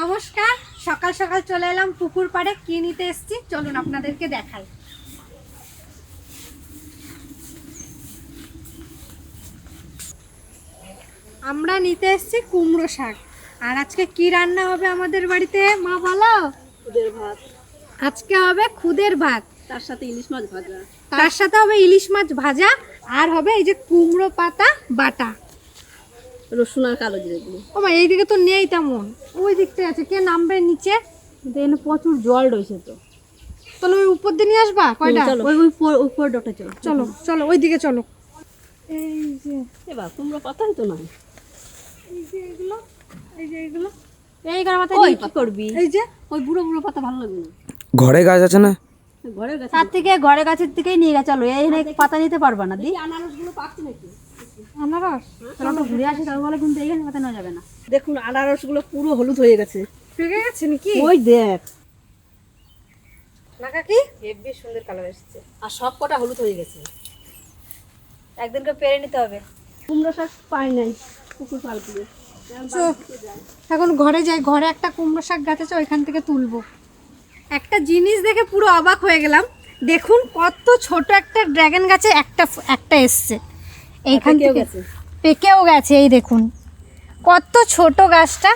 নমস্কার, সকাল সকাল চলে এলাম পুকুর পাড়ে। কি নিতে এসেছি চলুন আপনাদেরকে দেখাই। আমরা নিতে এসেছি কুমড়ো শাক। আর আজকে কি রান্না হবে আমাদের বাড়িতে মা বলো? খুদের ভাত, আজকে হবে খুদের ভাত, তার সাথে ইলিশ মাছ ভাজা। তার সাথে হবে ইলিশ মাছ ভাজা, আর হবে এই যে কুমড়ো পাতা বাটা, রসুন আর কালো জিরে দিয়ে। ও মা এইদিকে তো নেই তেমন, ওই দিকটায় আছে। কে নামবে নিচে? এখানে প্রচুর জল রয়েছে তো। তাহলে ওই উপর দিয়ে নিয়ে আসবা কয়টা? ওই উপর ডটা চলো চলো চলো ওইদিকে চলো। এই যে এবার কুমড়ো পাতাই তো নাই। এই যে এগুলো, এই যে এগুলো, এই গাছ মাথায় ওই নিয়ে কি করবি? এই যে ওই বুড়ো বুড়ো পাতা ভালো লাগবে না। ঘরে গাছ আছে না? ঘরের গাছে তার থেকে ঘরের গাছের থেকেই নিয়ে গেছে। চলো এখানে পাতা নিতে পারবা না দি। আনারসগুলো পাকছে নাকি? আনারস চলো তো ঘুরে আসি, তাহলে কিন্তু এখানে পাতা নেওয়া যাবে না। দেখুন আনারসগুলো পুরো হলুদ হয়ে গেছে। পেকে গেছে নাকি? ওই দেখ, না কাকি হেব্বি সুন্দর কালার এসেছে। আর সব কটা হলুদ হয়ে গেছে। একদিনকে পেরে নিতে হবে। কুমড়ো শাক পাই নাই পুকুর পাল দিয়ে। এখন ঘরে যাই, ঘরে একটা কুমড়ো শাক গাছ আছে, ওইখান থেকে তুলবো। একটা জিনিস দেখে পুরো অবাক হয়ে গেলাম। দেখুন কত ছোট একটা ড্রাগন গাছে একটা এসছে এইখান পেকেও থেকে, গেছে। পেকেও গেছে। এই দেখুন কত ছোট গাছটা।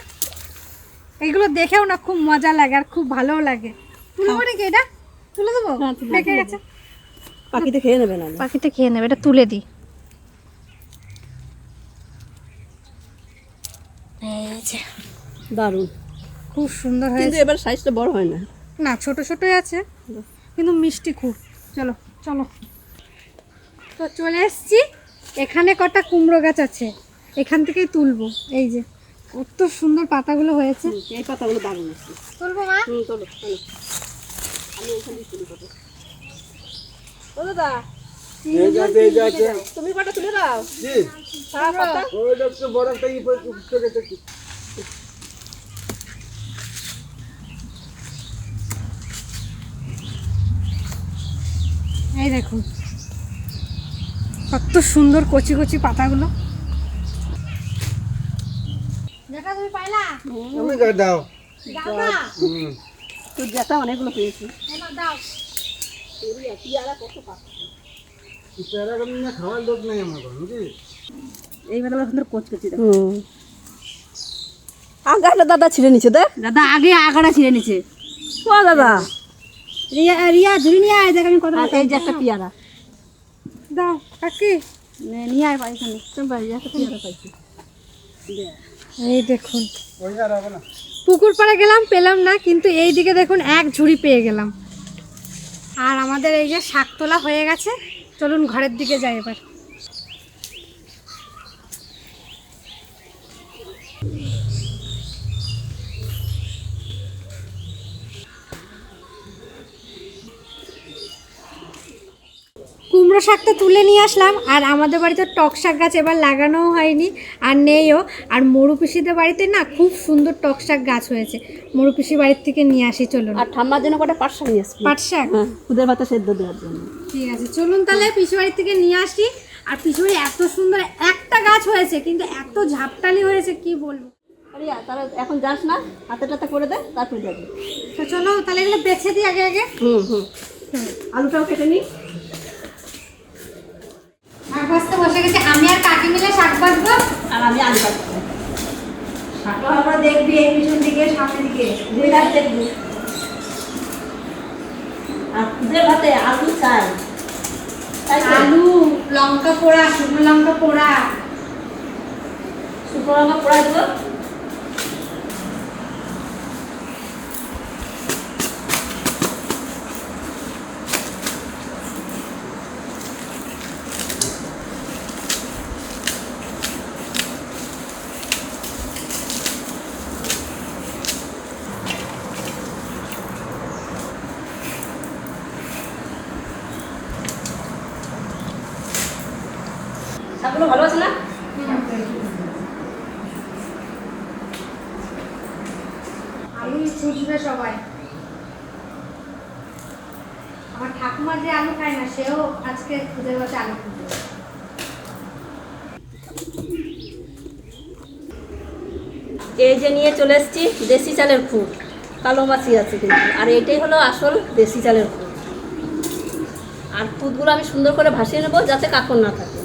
এগুলো দেখেও না খুব মজা লাগে আর খুব ভালোও লাগে। তুলবো নাকি এটা? তুলে দেবো? হ্যাঁ, তুলে পেকে দেবো। গেছে, পাখিতে খেয়ে নেবে না। পাখিতে খেয়ে নেবে। এটা তুলে দিই। এই যে দারুণ, খুব সুন্দর কিন্তু হয়েছে। এবার সাইজটা বড় হয় না। না ছোট ছোটই আছে, কিন্তু মিষ্টি খুব। চলো চলো, তো চলে এসছি। এখানে কটা কুমড়ো গাছ আছে, এখান থেকেই তুলবো। এই যে কত সুন্দর পাতাগুলো হয়েছে। এই পাতাগুলো দারুণ আছে। তুলবো মা? চলো চলো, আমি এখান দিয়ে শুরু করবো। ও দাদা, তুমি কটা তুলে দাও। সারা পাতা এই দেখুন কত সুন্দর কচি কচি পাতাগুলো। দেখা তুমি পাইলা? আমি দাও। দাও না, তোর জ্যাঠা অনেকগুলো পেয়েছি। এনা দাও। খাওয়ার লোক নেই আমার নাকি? এই বেলা সুন্দর কচকচি দেখো। আগাটা দাদা ছিঁড়ে নিচ্ছে দেখ। দাদা আগে আগাটা ছিঁড়ে নিছে। ও দাদা, রিয়া রিয়া ধরে নিয়ে আয়, দেখ আমি কথা আর এই যে একটা পেয়ারা। দাও কাকি। নিয়ে আয় পাইখানে। একটা পেয়ারা পাইছি। এই দেখুন ওই আর হবে না। পুকুর পাড়ে গেলাম, পেলাম না, কিন্তু এই দিকে দেখুন এক ঝুড়ি পেয়ে গেলাম। আর আমাদের এই যে শাক তোলা হয়ে গেছে। চলুন ঘরের দিকে যাই এবার। কুমড়ো শাকটা তুলে নিয়ে আসলাম। আর আমাদের বাড়িতে টক শাক গাছ এবার লাগানোও হয়নি আর নেইও। আর মরু পিসিদের বাড়িতে না খুব সুন্দর টক শাক গাছ হয়েছে, মরু পিসি বাড়ির থেকে নিয়ে আসি। চলুন। আর ঠাম্মার জন্য কটা পাট শাক নিয়ে আসবি। পাট শাক, হ্যাঁ, খুদের ভাতে সেদ্ধ দেওয়ার জন্য। ঠিক আছে চলুন তাহলে পিসি বাড়ির থেকে নিয়ে আসি। আর পিসি বাড়ি এত সুন্দর একটা গাছ হয়েছে, কিন্তু এত ঝাপটালি হয়েছে কি বলবো। আরিয়া, তাহলে এখন যাস না, হাতে টাতে করে দে, তারপরে যাবি। তো চলো তাহলে এগুলো বেছে দিই আগে আগে। আলুটাও কেটে নি। শাক ভাজতে বসে গেছে, আমি আর কাকি মিলে শাক ভাজবো। আর আমি আলু কাটবো। শাকটা আমরা দেখবি এই পিছন দিকে সামনের দিকে দুই লাখ দেখবি। আর খুদের ভাতে আলু চাই। তাই তো? আলু, লঙ্কা পোড়া, শুকনো লঙ্কা পোড়া। শুকনো লঙ্কা পোড়া দেবো। শাকগুলো ভালো আছে না? আলু খুঁজবে সবাই। আমার ঠাকুমা যে আলু খায় না, সেও আজকে খুঁজে বসে আলু খুঁজবে। এই যে নিয়ে চলে এসেছি দেশি চালের খুদ, কালো মাছি আছে কিন্তু, আর এটাই হলো আসল দেশি চালের খুদ। আর খুদগুলো আমি সুন্দর করে ভাসিয়ে নেবো যাতে কাকড় না থাকে,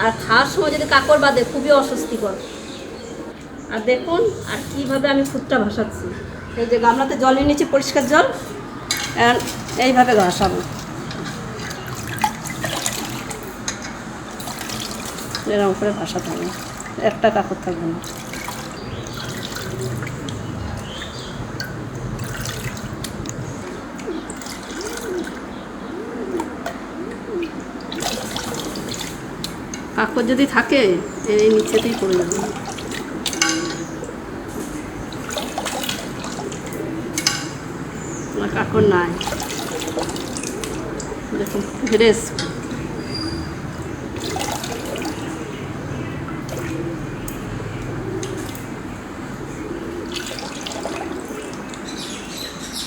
আর খাওয়ার সময় যদি কাকড় বাঁধে খুবই অস্বস্তিকর। আর দেখুন আর কীভাবে আমি খুদটা ভাসাচ্ছি। এই যে গামলাতে জল নিয়ে নিচ্ছি, পরিষ্কার জল, আর এইভাবে ঘাসাবো, এরকম করে ভাসাতে হবে, একটা কাকড় থাকবে না। কাকড় যদি থাকে এই নিচেতেই পড়ে যাবে। আমার কাকড় নাই, দেখুন ফ্রেশ।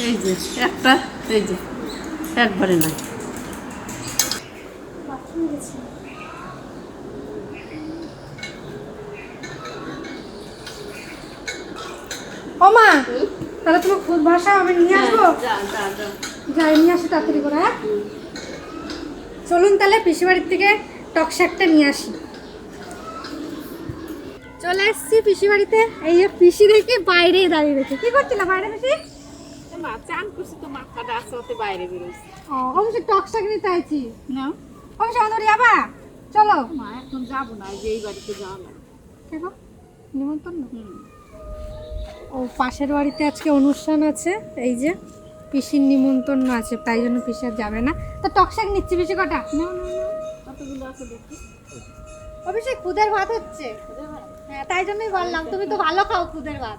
এই যে একটা, এই যে একবারে নাই। ও মা, তাহলে তুমি খুদ ভাসাও, আমি নিয়ে আসবো। যা যা যা। যাই নিয়ে আসো তাড়াতাড়ি করে। হ্যাঁ চলুন তাহলে পিসি বাড়ির থেকে টক শাকটা নিয়ে আসি। চলে এসছি পিসি বাড়িতে। এই যে পিসি দেখি বাইরে দাঁড়িয়ে রয়েছে। কি করছিল বাইরে পিসি? মা চান করছি তো, মাথাটা আছে ওতে বাইরে বেরোচ্ছে। ও অবশ্যই টক শাক নিতে আইছি না, অবশ্যই আমাদের যাবা। চলো মা এখন যাবো না, যে এই বাড়িতে যাওয়া না। দেখো নিমন্ত্রণ না। ও পাশের বাড়িতে আজকে অনুষ্ঠান আছে, এই যে পিসির নিমন্ত্রণ আছে, তাই জন্য পিসি আর যাবে না। তো টক শাক নিচ্ছি পিসি কটা। কতগুলো আছে দেখি। অবশ্যই খুদের ভাত হচ্ছে। হ্যাঁ তাই জন্যই বললাম, তুমি তো ভালো খাও খুদের ভাত।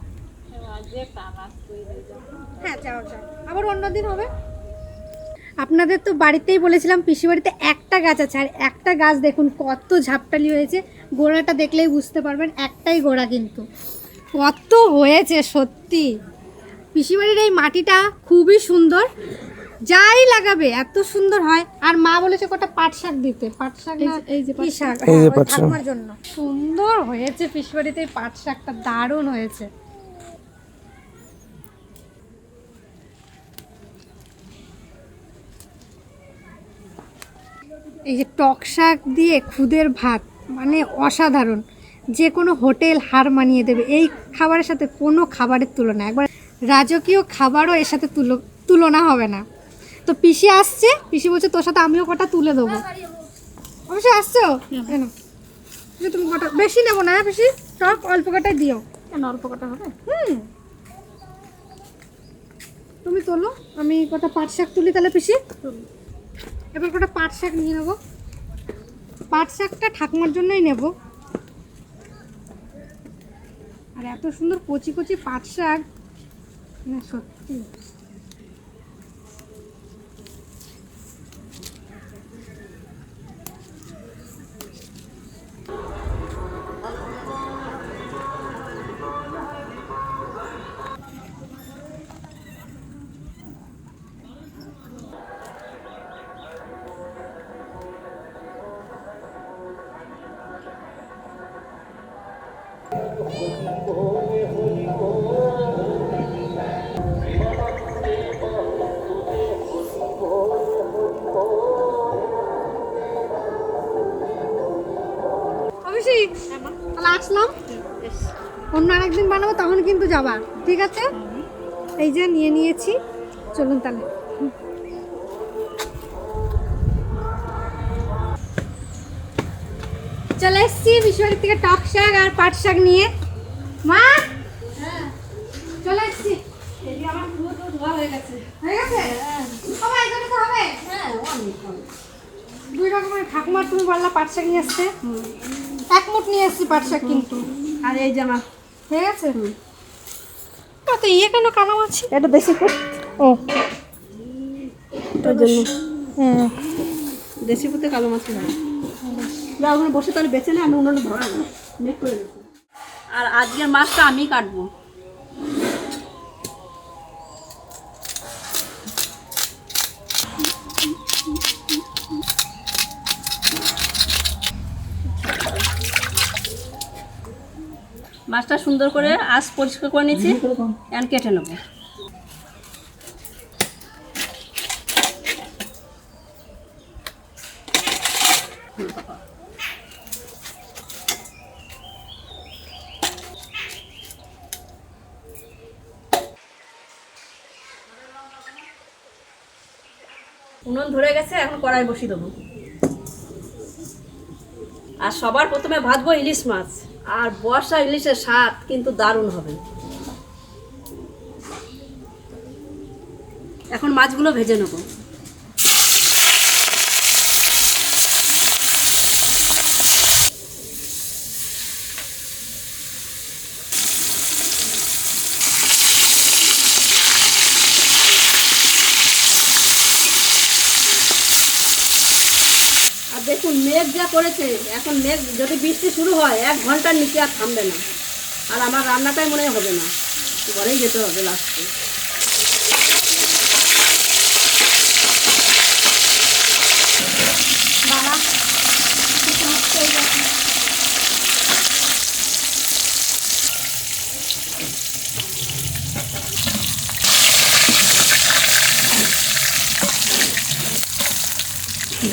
যে তামাক করে যাও। হ্যাঁ যাও যাও, আবার অন্যদিন হবে। আপনাদের তো বাড়িতেই বলেছিলাম পিসি বাড়িতে একটা গাছ আছে, আর একটা গাছ দেখুন কত ঝাপটালি হয়েছে। গোড়াটা দেখলেই বুঝতে পারবেন, একটাই গোড়া কিন্তু কত হয়েছে সত্যি। পিসি বাড়ির এই মাটিটা খুবই সুন্দর, যাই লাগাবে এত সুন্দর হয়। আর মা বলেছে কটা পাট শাক দিতে, পাট শাক না এই যে কি শাক, এই যে ওই পাট শাক। ঠাকুমার জন্য সুন্দর হয়েছে। পিসি বাড়িতে এই পাট শাকটা দারুণ হয়েছে। এই যে টক শাক দিয়ে খুদের ভাত মানে অসাধারণ, যে কোনো হোটেল হার মানিয়ে দেবে। এই খাবারের সাথে কোনো খাবারের তুলনা, একবার রাজকীয় খাবারও এর সাথে তুলনা হবে না। তো পিসি আসছে, পিসি বলছে তোর সাথে আমিও কটা তুলে দেবো। অবশ্যই আসছো কেন, তুমি কটা বেশি নেবো না পিসি, টক অল্প কটাই দিও। কেন অল্প কটা হবে? তুমি তোলো, আমি কটা পাট শাক তুলি তাহলে পিসি। এবার কটা পাট শাক নিয়ে নেবো, পাট শাকটা ঠাকুমার জন্যই নেব। আর এত সুন্দর কচি কচি পাট শাক, না সত্যি। অবশ্যই তাহলে আসলাম, অন্য আরেকদিন বানাবো তখন কিন্তু যাবা, ঠিক আছে? এই যে নিয়ে নিয়েছি, চলুন তাহলে। চলে এসছি বিশ্ববাড়ির থেকে টক শাক আর পাট শাক নিয়ে। মা চলে এসছি। আমার দুধ ধোয়া হয়ে গেছে। হয়ে গেছে? বাবা এখানে তো হবে। হ্যাঁ অনেক হবে। দুই রকমের ঠাকুমার তুমি বললা পাট শাক নিয়ে আসতে, এক মুঠ নিয়ে এসছি পাট শাক কিন্তু। আর এই যে আমার হয়ে গেছে। কত ইয়ে কেন কালাম আছে? এটা বেশি ফুট, ও ওর জন্য হ্যাঁ দেশি ফুটে কালো মাছ হয়। যা ওখানে বসে তাহলে বেছে নেই, আমি উনুনে ধরা মেক করে দেবো। আর আজকের মাছটা আমি কাটবো। মাছ মাছটা সুন্দর করে আঁশ পরিষ্কার করে নিয়েছি, এখন কেটে নেব। উনুন ধরে গেছে, এখন কড়াই বসিয়ে দেবো। আর সবার প্রথমে ভাজবো ইলিশ মাছ। আর বর্ষা ইলিশের স্বাদ কিন্তু দারুণ হবে। এখন মাছগুলো ভেজে নেব। আর দেখুন মেঘ যা করেছে, এখন মেঘ যদি বৃষ্টি শুরু হয় 1 ঘন্টার নিচে আর থামবে না। আর আমার রান্নাটাই মনে হয় হবে না, ঘরেই যেতে হবে লাস্টে।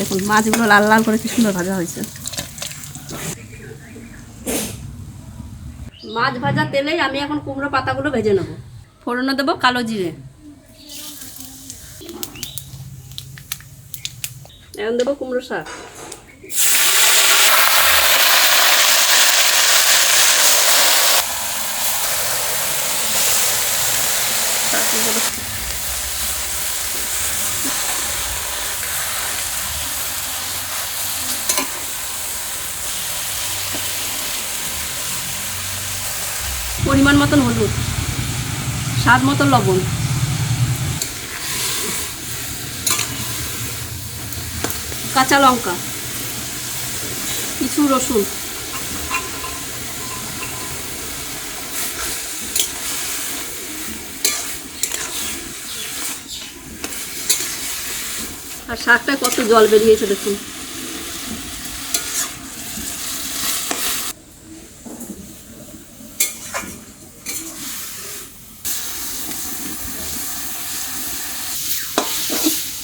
দেখুন মাছগুলো লাল লাল করে কি সুন্দর ভাজা হয়েছে। মাছ ভাজা তেলেই আমি এখন কুমড়ো পাতাগুলো ভেজে নেব। ফোড়নে দেবো কালো জিরে, এখন দেবো কুমড়ো শাক, পরিমাণ মতন হলুদ, স্বাদ মতন লবণ, কাঁচা লঙ্কা, কিছু রসুন, আর শাকটায় কত জল বেরিয়েছে দেখুন।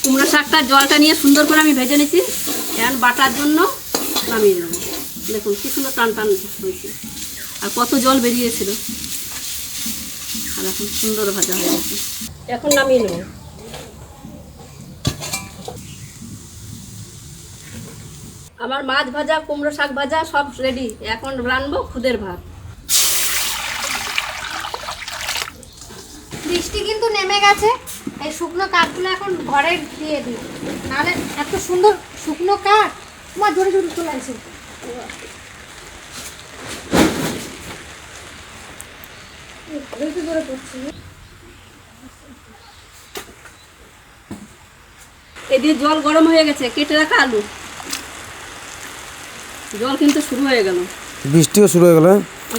কুমড়ো শাকটার জলটা নিয়ে সুন্দর করে আমি ভেজে নিচ্ছি, এখন বাটার জন্য নামিয়ে নেব। দেখুন কি সুন্দর টান টান হয়েছে, আর কত জল বেরিয়েছিল। আর এখন সুন্দর ভাজা হয়ে গেছে, এখন নামিয়ে নেব। আমার মাছ ভাজা, কুমড়ো শাক ভাজা সব রেডি। এখন রান্নবো খুদের ভাত। বৃষ্টি কিন্তু নেমে গেছে। এই শুকনো কাঠগুলো এখন ঘরে দিয়ে দিই, নাহলে এত সুন্দর শুকনো কাঠ তোমার জোরে জোরে চলে আসে। এদিকে জল গরম হয়ে গেছে, কেটে রাখা আলু। জল কিন্তু শুরু হয়ে গেল, বৃষ্টিও শুরু হয়ে গেল।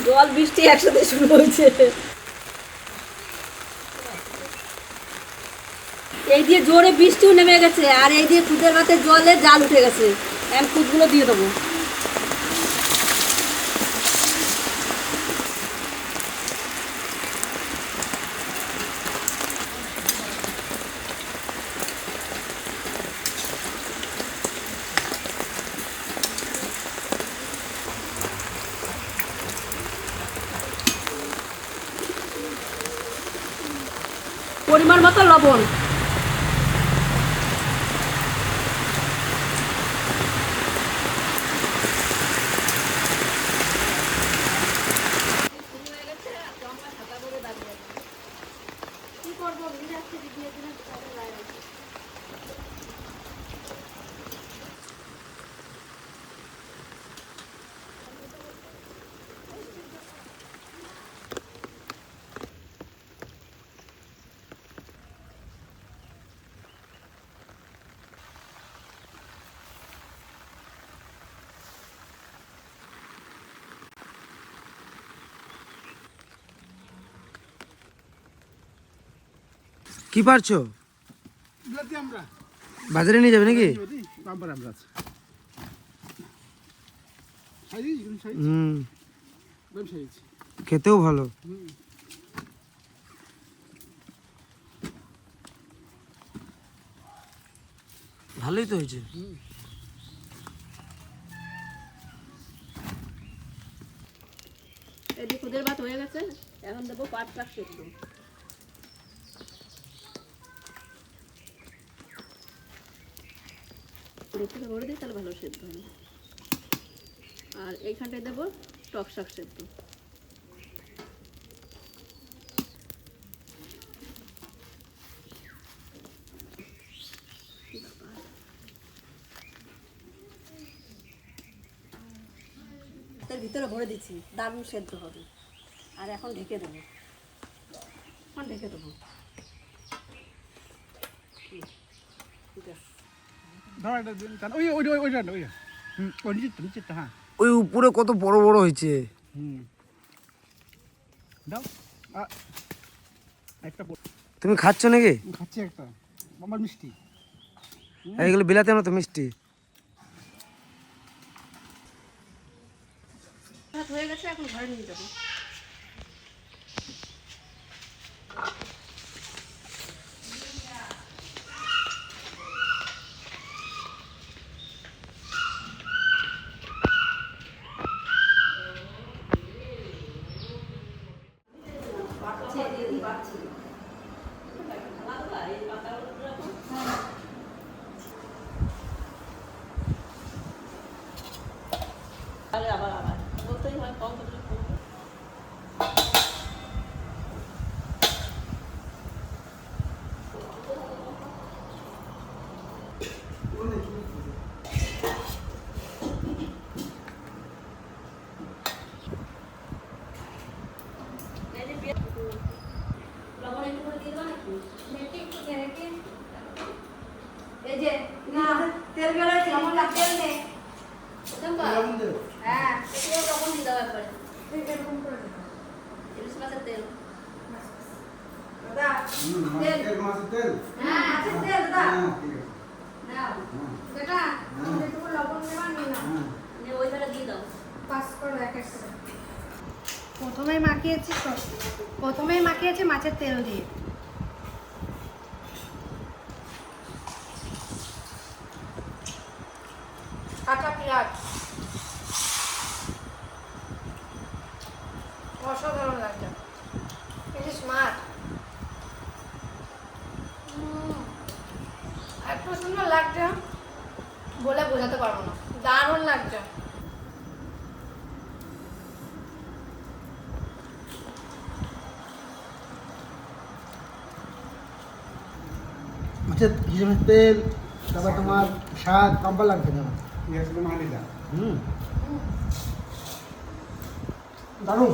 জল বৃষ্টি একসাথে শুরু হয়েছে। এই দিয়ে জোরে বৃষ্টিও নেমে গেছে, আর এই দিয়ে খুদের ভাতে জলে জাল উঠে গেছে। আমি খুদগুলো দিয়ে দেবো। পরিমাণ মতো লবণ, কি পারছো? বাজারে নিয়ে যাবে নাকি? হুম। খেতেও ভালো। ভালোই তো হয়েছে। এদিকে খুদের ভাত হয়ে গেছে, এখন দেবো পাট শাক সেদ্ধ। দেখতে ভরে দিই তাহলে ভালো সেদ্ধ হবে। আর এইখানটায় দেবো টক শাক সেদ্ধ। তার ভিতরে ভরে দিচ্ছি, দারুণ সেদ্ধ হবে। আর এখন ঢেকে দেবো, এখন ঢেকে দেবো। ওই উপরে কত বড় বড় হয়েছে। তুমি খাচ্ছ নাকি? খাচ্ছি একটা আমার মিষ্টি। এইগুলো বিলাতের মতো মিষ্টি। ভাত হয়ে গেছে, এখন ঘরে নিয়ে যাবো। তাহলে আবার আবার বলতেই হয় কম করে কম। লবণ একটু করে দিয়ে দেবো নাকি? এই যে না তেল বেরোচ্ছে আমার তেল নেই। হ্যাঁ, একটু লবণ দিয়ে দেবো একবারে। এরকম করে দেবো। ইলিশ মাছের তেল। দাদা তেল হ্যাঁ আছে তেল দাদা নাও বেটা একটু লবণ দেওয়া নিয়ে নাও। নিয়ে ওই ধারে দিয়ে দাও। পাস করো এক এক করে। প্রথমেই মাখিয়েছি মাছের তেল দিয়ে। কাঁচা পেঁয়াজ অসাধারণ লাগছে। ইলিশ মাছ এত সুন্দর লাগছে বলে বোঝাতে পারবো না, দারুণ লাগছে। মাছের হিসেবে তেল, তারপর তোমার স্বাদ কম্পা লাগছে না। দারুণ।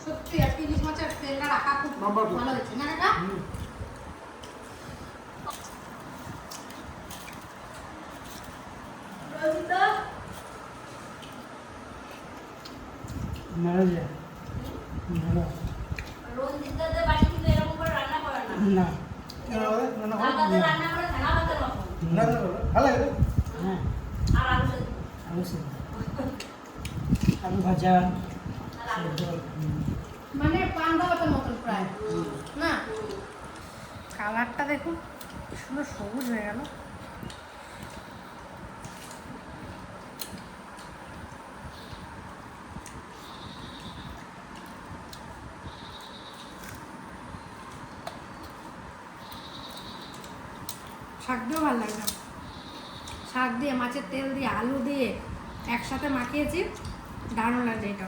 সত্যি আর কি ইলিশ মাছের তেলটা রাখা খুব Number two. ভালো হয়েছে না কাকা? রঞ্জিতদের বাড়ি কিন্তু এরকম করে রান্না করে না। দাদাদের রান্না করে থানা ভাতের মতো। ভালো লাগে। আর আলু সেদ্ধ। আলু ভাজা, আর আলু। মানে পান্তা ভাতের মতন প্রায় না। কালারটা দেখুন সুন্দর সবুজ হয়ে গেল। শাক দিয়েও ভালো লাগে না। শাক দিয়ে মাছের তেল দিয়ে আলু দিয়ে একসাথে মাখিয়েছি, দারুণ লাগছে এটা।